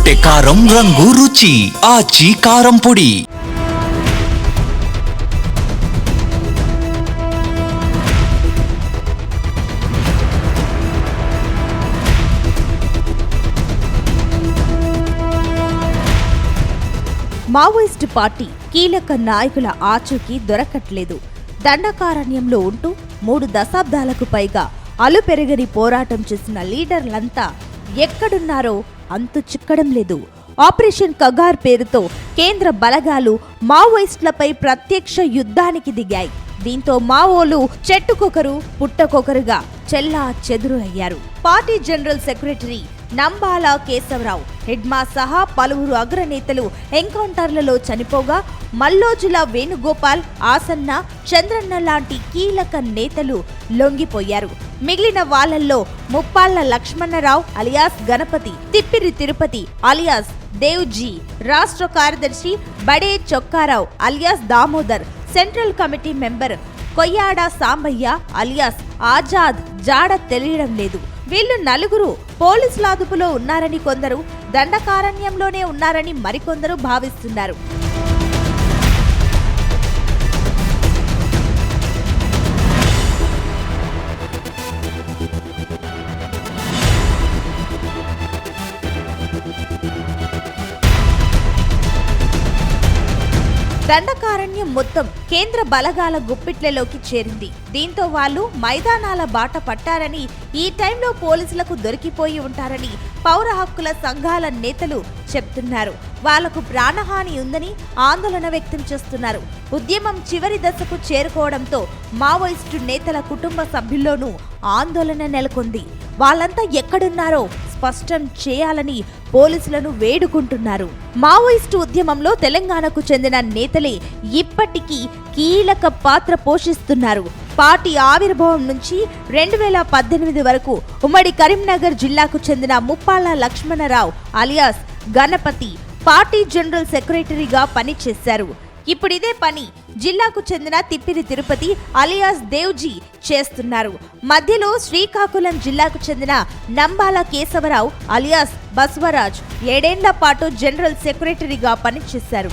కొట్టే కారం రంగు రుచి ఆచి కారం పొడి. మావోయిస్టు పార్టీ కీలక నాయకుల ఆచూకీ దొరకట్లేదు. దండకారణ్యంలో ఉంటూ 3 దశాబ్దాలకు పైగా అలుపెరగని పోరాటం చేసిన లీడర్లంతా ఎక్కడున్నారో అంతు చిక్కడం లేదు. ఆపరేషన్ కగార్ పేరుతో కేంద్ర బలగాలు మావోయిస్టులపై ప్రత్యక్ష యుద్ధానికి దిగాయి. దీంతో మావోలు చెట్టుకొకరు పుట్టకొకరుగా చెల్లా చెదురు అయ్యారు. Party general secretary Nambala Keshava Rao, Hidma సహా పలువురు అగ్రనేతలు ఎన్కౌంటర్లలో చనిపోగా మల్లోజుల వేణుగోపాల్, ఆసన్న, చంద్రన్న లాంటి కీలక నేతలు లొంగిపోయారు. మిగిలిన వాళ్లల్లో ముప్పాళ్ల లక్ష్మణరావు అలియాస్ గణపతి, తిప్పిరి తిరుపతి అలియాస్ దేవ్జీ, రాష్ట్ర కార్యదర్శి Bade Chokka Rao alias Damodar, central committee member Koyyada Sambaiah alias Azad జాడ తెలియడం లేదు. వీళ్ళు నలుగురు పోలీసుల అదుపులో ఉన్నారని కొందరు, దండకారణ్యంలోనే ఉన్నారని మరికొందరు భావిస్తున్నారు. దండకారణ్యం మొత్తం కేంద్ర బలగాల గుప్పిట్లలోకి చేరింది. దీంతో వాళ్ళు మైదానాల బాట పట్టారని, ఈ టైంలో పోలీసులకు దొరికిపోయి ఉంటారని పౌర హక్కుల సంఘాల నేతలు చెప్తున్నారు. వాళ్లకు ప్రాణహాని ఉందని ఆందోళన వ్యక్తం చేస్తున్నారు. ఉద్యమం చివరి దశకు చేరుకోవడంతో మావోయిస్టు నేతల కుటుంబ సభ్యుల్లోనూ ఆందోళన నెలకొంది. వాళ్ళంతా ఎక్కడున్నారో స్పష్టం చేయాలని పోలీసులను వేడుకుంటున్నారు. మావోయిస్టు ఉద్యమంలో తెలంగాణకు చెందిన నేతలే ఇప్పటికీ కీలక పాత్ర పోషిస్తున్నారు. పార్టీ ఆవిర్భావం నుంచి 2018 వరకు ఉమ్మడి కరీంనగర్ జిల్లాకు చెందిన Muppalla Lakshmana Rao alias Ganapathy party general సెక్రటరీగా పనిచేశారు. ఇప్పుడు ఇదే పని జిల్లాకు చెందిన తిప్పిరి తిరుపతి అలియాస్ దేవ్జీ చేస్తున్నారు. మధ్యలో శ్రీకాకుళం జిల్లాకు చెందిన నంబాల కేశవరావు అలియాస్ బస్వరాజ్ 7 ఏళ్ల పాటు జనరల్ సెక్రటరీగా పనిచేశారు.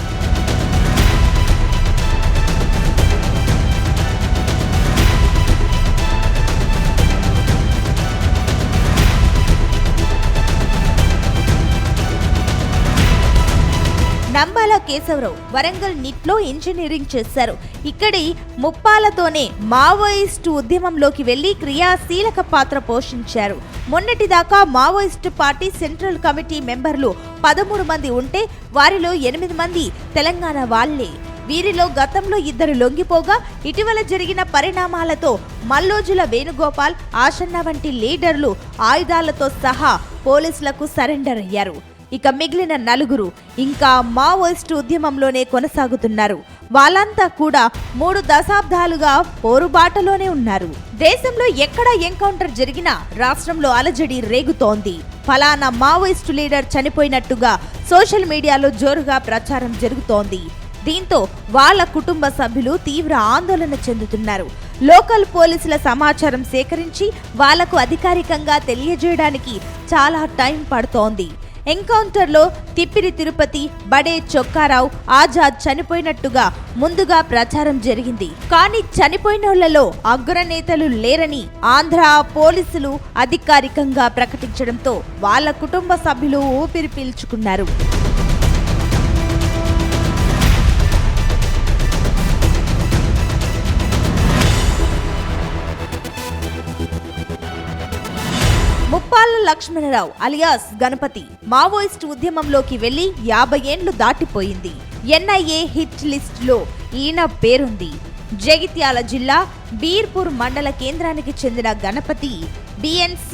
నంబాల కేశవరావు వరంగల్ నిట్లో ఇంజనీరింగ్ చేశారు. ఇక్కడి ముప్పాలతోనే మావోయిస్టు ఉద్యమంలోకి వెళ్లి క్రియాశీలక పాత్ర పోషించారు. మొన్నటిదాకా మావోయిస్టు పార్టీ సెంట్రల్ కమిటీ మెంబర్లు 13 మంది ఉంటే వారిలో 8 మంది తెలంగాణ వాళ్లే. వీరిలో గతంలో 2 లొంగిపోగా ఇటీవల జరిగిన పరిణామాలతో మల్లోజుల వేణుగోపాల్, ఆసన్న వంటి లీడర్లు ఆయుధాలతో సహా పోలీసులకు సరెండర్ అయ్యారు. ఇక మిగిలిన 4 ఇంకా మావోయిస్టు ఉద్యమంలోనే కొనసాగుతున్నారు. వాళ్ళంతా కూడా 3 దశాబ్దాలుగా పోరుబాటలోనే ఉన్నారు. దేశంలో ఎక్కడ ఎన్కౌంటర్ జరిగినా రాష్ట్రంలో అలజడి రేగుతోంది. ఫలానా మావోయిస్టు లీడర్ చనిపోయినట్టుగా సోషల్ మీడియాలో జోరుగా ప్రచారం జరుగుతోంది. దీంతో వాళ్ళ కుటుంబ సభ్యులు తీవ్ర ఆందోళన చెందుతున్నారు. లోకల్ పోలీసుల సమాచారం సేకరించి వాళ్లకు అధికారికంగా తెలియజేయడానికి చాలా టైం పడుతోంది. ఎన్కౌంటర్లో తిప్పిరి తిరుపతి, బడే చొక్కారావు, ఆజాద్ చనిపోయినట్టుగా ముందుగా ప్రచారం జరిగింది. కానీ చనిపోయినోళ్లలో అగ్రనేతలు లేరని ఆంధ్ర పోలీసులు అధికారికంగా ప్రకటించడంతో వాళ్ళ కుటుంబ సభ్యులు ఊపిరి పీల్చుకున్నారు. ముప్పాళ్ల లక్ష్మణరావు అలియాస్ గణపతి మావోయిస్టు ఉద్యమంలోకి వెళ్లి 50 ఏండ్లు దాటిపోయింది. NIA హిట్ లిస్ట్ లో ఈయన పేరుంది. జగిత్యాల జిల్లా బీర్పూర్ మండల కేంద్రానికి చెందిన గణపతి BNC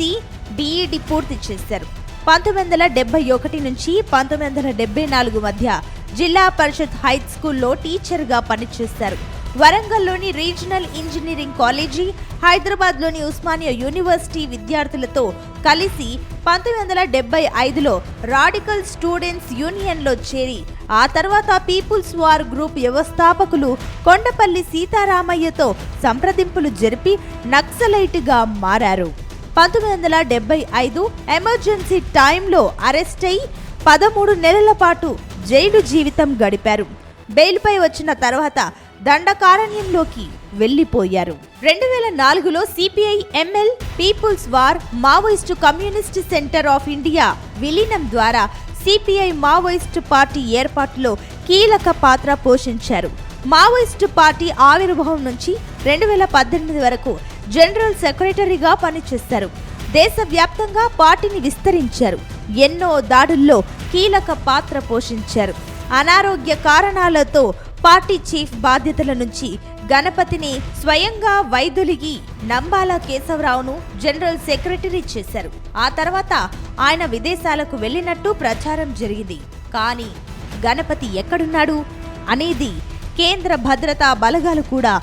BEd పూర్తి చేశారు. 1971 నుంచి 1974 మధ్య జిల్లా పరిషత్ హై స్కూల్లో టీచర్గా పనిచేశారు. వరంగల్లోని రీజనల్ ఇంజనీరింగ్ కాలేజీ, హైదరాబాద్లోని ఉస్మానియా యూనివర్సిటీ విద్యార్థులతో కలిసి 1975లో రాడికల్ స్టూడెంట్స్ యూనియన్లో చేరి ఆ తర్వాత పీపుల్స్ వార్ గ్రూప్ వ్యవస్థాపకులు కొండపల్లి సీతారామయ్యతో సంప్రదింపులు జరిపి నక్సలైట్గా మారారు. 1975 ఎమర్జెన్సీ టైంలో అరెస్ట్ అయి 13 నెలల పాటు జైలు జీవితం గడిపారు. బెయిల్పై వచ్చిన తర్వాత దండకారణ్యంలోకి వెళ్లిపోయారు. 2004లో CPI ML People's War Maoist Communist Centre of India విలీనం ద్వారా సిపిఐ మావోయిస్టు పార్టీ ఏర్పాటులో కీలక పాత్ర పోషించారు. మావోయిస్టు పార్టీ ఆవిర్భావం నుంచి 2018 వరకు జనరల్ సెక్రటరీగా పనిచేశారు. దేశవ్యాప్తంగా పార్టీని విస్తరించారు. ఎన్నో దాడుల్లో కీలక పాత్ర పోషించారు. అనారోగ్య కారణాలతో పార్టీ చీఫ్ బాధ్యతల నుంచి గణపతిని స్వయంగా వైదొలిగి నంబాల కేశవరావును జనరల్ సెక్రటరీ చేశారు. ఆ తర్వాత ఆయన విదేశాలకు వెళ్లినట్టు ప్రచారం జరిగింది. కానీ గణపతి ఎక్కడున్నాడు అనేది కేంద్ర భద్రతా బలగాలు కూడా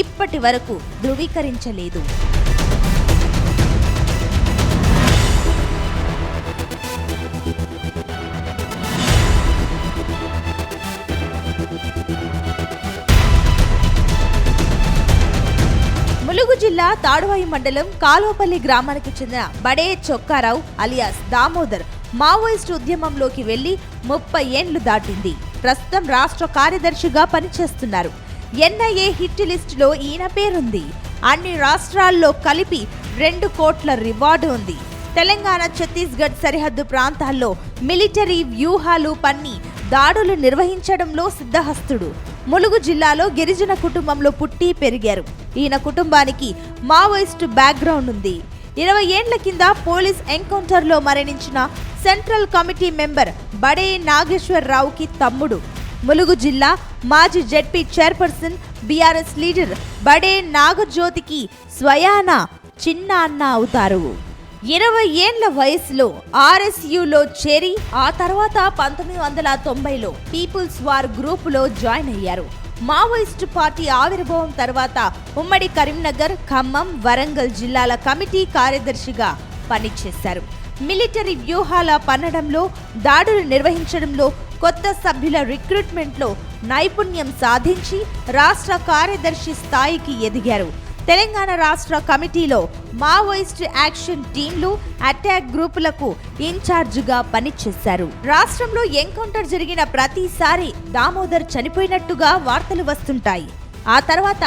ఇప్పటి వరకు ధృవీకరించలేదు. ములుగు జిల్లా తాడువాయి మండలం కాలోపల్లి గ్రామానికి చెందిన బడే చొక్కారావు అలియాస్ దామోదర్ మావోయిస్టు ఉద్యమంలోకి వెళ్లి 30 ఏండ్లు దాటింది. ప్రస్తుతం రాష్ట్ర కార్యదర్శిగా పనిచేస్తున్నారు. ఎన్ఐఏ హిట్ లిస్టులో ఈయన పేరుంది. అన్ని రాష్ట్రాల్లో కలిపి 2 కోట్ల రివార్డు ఉంది. తెలంగాణ ఛత్తీస్గఢ్ సరిహద్దు ప్రాంతాల్లో మిలిటరీ వ్యూహాలు పన్ని దాడులు నిర్వహించడంలో సిద్ధహస్తుడు. ములుగు జిల్లాలో గిరిజన కుటుంబంలో పుట్టి పెరిగారు. ఈయన కుటుంబానికి మావోయిస్టు బ్యాక్గ్రౌండ్ ఉంది. 20 ఏండ్ల కింద పోలీస్ ఎన్కౌంటర్లో మరణించిన సెంట్రల్ కమిటీ మెంబర్ బడే నాగేశ్వరరావుకి తమ్ముడు. ములుగు జిల్లా మాజీ జెడ్పీ చైర్పర్సన్ బీఆర్ఎస్ లీడర్ బడే నాగజ్యోతికి స్వయాన చిన్న అన్న అవుతారు. 20 ఏండ్ల వయసులో ఆర్ఎస్యులో చేరి ఆ తర్వాత 1990లో పీపుల్స్ వార్ గ్రూపులో జాయిన్ అయ్యారు. మావోయిస్టు పార్టీ ఆవిర్భావం తర్వాత ఉమ్మడి కరీంనగర్, ఖమ్మం, వరంగల్ జిల్లాల కమిటీ కార్యదర్శిగా పనిచేశారు. మిలిటరీ వ్యూహాల పన్నడంలో, దాడులు నిర్వహించడంలో, కొత్త సభ్యుల రిక్రూట్మెంట్లో నైపుణ్యం సాధించి రాష్ట్ర కార్యదర్శి స్థాయికి ఎదిగారు. తెలంగాణ రాష్ట్ర కమిటీలో మావోయిస్ట్ యాక్షన్ టీంలు, అటాక్ గ్రూపులకు ఇన్ఛార్జిగా పనిచేశారు. రాష్ట్రంలో ఎన్కౌంటర్ జరిగిన ప్రతిసారి దామోదర్ చనిపోయినట్టుగా వార్తలు వస్తుంటాయి. ఆ తర్వాత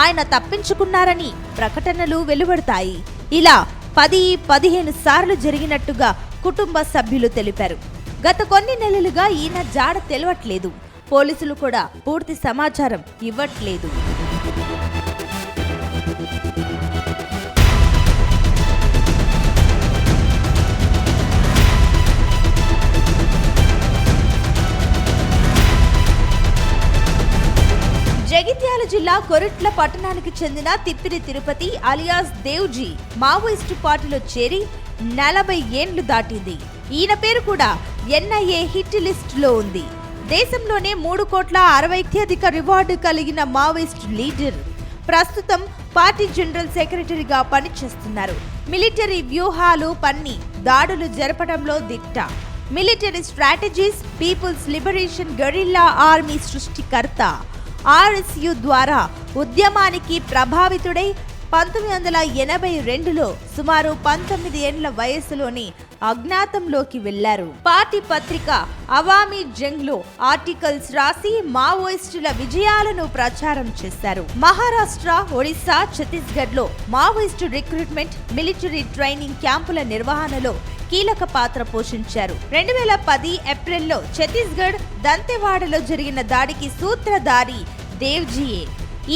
ఆయన తప్పించుకున్నారని ప్రకటనలు వెలువడతాయి. ఇలా 10-15 సార్లు జరిగినట్టుగా కుటుంబ సభ్యులు తెలిపారు. గత కొన్ని నెలలుగా ఈయన జాడ తెలవట్లేదు. పోలీసులు కూడా పూర్తి సమాచారం ఇవ్వట్లేదు. జగిత్యాల జిల్లా కొరుట్ల పట్టణానికి చెందిన తిప్పిరి తిరుపతి అలియాస్ దేవ్జీ మావోయిస్టు పార్టీలో చేరి 40 ఏండ్లు దాటింది. ఈయన పేరు కూడా ఎన్ఐఏ హిట్ లిస్టులో ఉంది. దేశంలోనే 3,60,00,000కి అధిక రివార్డు కలిగిన మావోయిస్టు లీడర్. ప్రస్తుతం పార్టీ జనరల్ సెక్రటరీగా పనిచేస్తున్నారు. మిలిటరీ వ్యూహాలు పన్ని దాడులు జరపడంలో దిట్ట. Military strategies, people's liberation guerrilla army సృష్టికర్త. ఆర్ఎస్యు ద్వారా ఉద్యమానికి ప్రభావితుడై 1982లో సుమారు 19 ఏండ్ల వయసులోని అజ్ఞాతంలోకి వెళ్లారు. పార్టీ పత్రిక అవామీ జంగ్లో ఆర్టికల్స్ రాసి మావోయిస్టుల విజయాలను ప్రచారం చేశారు. మహారాష్ట్ర, ఒడిశా, ఛత్తీస్గఢ్లో మావోయిస్టు రిక్రూట్మెంట్, మిలిటరీ ట్రైనింగ్ క్యాంపుల నిర్వహణలో కీలక పాత్ర పోషించారు. 2010 ఏప్రిల్లో ఛత్తీస్గఢ్ దంతెవాడలో జరిగిన దాడికి సూత్రధారి దేవ్జీయే.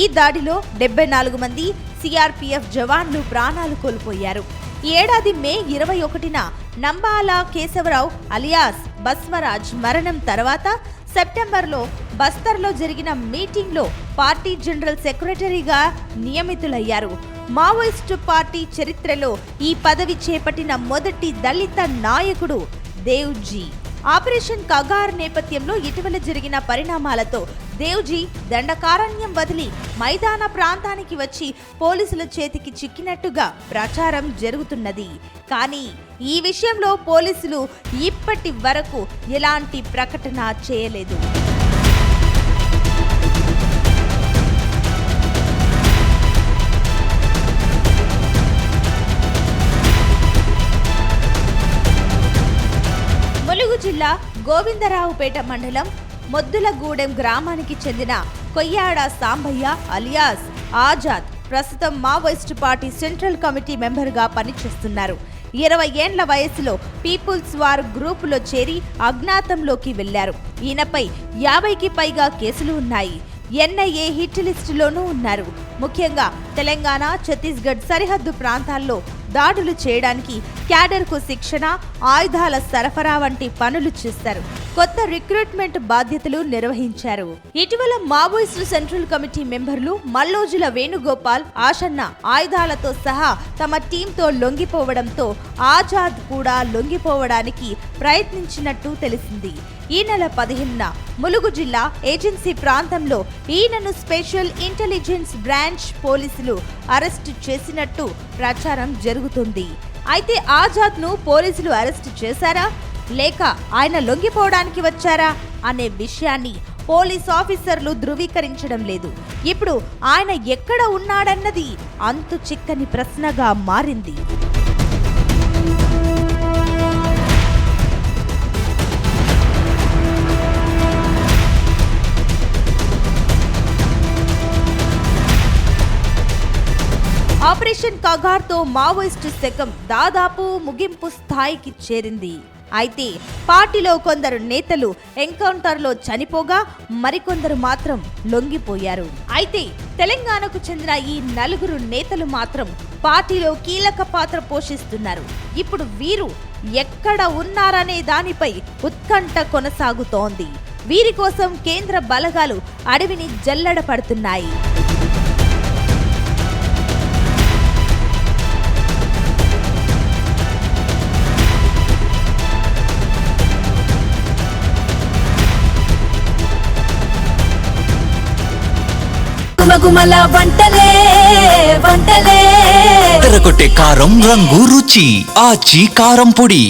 ఈ దాడిలో 74 మంది సిఆర్పిఎఫ్ జవాన్లు ప్రాణాలు కోల్పోయారు. ఈ ఏడాది మే 21న నంబాల కేశవరావు అలియాస్ బస్వరాజ్ మరణం తర్వాత సెప్టెంబర్లో బస్తర్లో జరిగిన మీటింగ్లో పార్టీ జనరల్ సెక్రటరీగా నియమితులయ్యారు. మావోయిస్టు పార్టీ చరిత్రలో ఈ పదవి చేపట్టిన మొదటి దళిత నాయకుడు దేవ్జీ. ఆపరేషన్ కగార్ నేపథ్యంలో ఇటీవల జరిగిన పరిణామాలతో దేవ్జీ దండకారణ్యం వదిలి మైదాన ప్రాంతానికి వచ్చి పోలీసుల చేతికి చిక్కినట్టుగా ప్రచారం జరుగుతున్నది. కానీ ఈ విషయంలో పోలీసులు ఇప్పటి వరకు ఎలాంటి ప్రకటన చేయలేదు. ములుగు జిల్లా గోవిందరావుపేట మండలం మొద్దులగూడెం గ్రామానికి చెందిన కొయ్యాడ సాంబయ్య అలియాస్ ఆజాద్ ప్రస్తుతం మావోయిస్టు పార్టీ సెంట్రల్ కమిటీ మెంబర్గా పనిచేస్తున్నారు. 20 ఏండ్ల వయసులో పీపుల్స్ వార్ గ్రూపులో చేరి అజ్ఞాతంలోకి వెళ్లారు. ఈయనపై 50కి పైగా కేసులు ఉన్నాయి. ఎన్ఐఏ హిట్ లిస్టులోనూ ఉన్నారు. ముఖ్యంగా తెలంగాణ, ఛత్తీస్గఢ్ సరిహద్దు ప్రాంతాల్లో దాడులు చేయడానికి క్యాడర్కు శిక్షణ, ఆయుధాల సరఫరా వంటి పనులు చేస్తారు. కొత్త రిక్రూట్మెంట్ బాధ్యతలు నిర్వహించారు. ఇటీవల మావోయిస్టు సెంట్రల్ కమిటీ మెంబర్లు మల్లోజుల వేణుగోపాల్, ఆషన్న ఆయుధాలతో సహా తమ టీంతో లొంగిపోవడంతో ఆజాద్ కూడా లొంగిపోవడానికి ప్రయత్నించినట్టు తెలిసింది. ఈ నెల 15న ములుగు జిల్లా ఏజెన్సీ ప్రాంతంలో ఈయనను స్పెషల్ ఇంటెలిజెన్స్ బ్రాంచ్ పోలీసులు అరెస్టు చేసినట్టు ప్రచారం జరుగుతుంది. అయితే ఆజాద్ ను పోలీసులు అరెస్టు చేశారా లేక ఆయన లొంగిపోవడానికి వచ్చారా అనే విషయాన్ని పోలీస్ ఆఫీసర్లు ధృవీకరించడం లేదు. ఇప్పుడు ఆయన ఎక్కడ ఉన్నాడన్నది అంతు చిక్కని ప్రశ్నగా మారింది. ఆపరేషన్ కగార్తో మావోయిస్టు శకం దాదాపు ముగింపు స్థాయికి చేరింది. అయితే పార్టీలో కొందరు నేతలు ఎన్కౌంటర్లో చనిపోగా మరికొందరు మాత్రం లొంగిపోయారు. అయితే తెలంగాణకు చెందిన ఈ 4 నేతలు మాత్రం పార్టీలో కీలక పాత్ర పోషిస్తున్నారు. ఇప్పుడు వీరు ఎక్కడ ఉన్నారనే దానిపై ఉత్కంఠ కొనసాగుతోంది. వీరి కోసం కేంద్ర బలగాలు అడవిని జల్లెడ పడుతున్నాయి. గుమగుమల వంటలే వంటలే తెరకొట్టే కారం రంగు రుచి ఆచి కారం పొడి.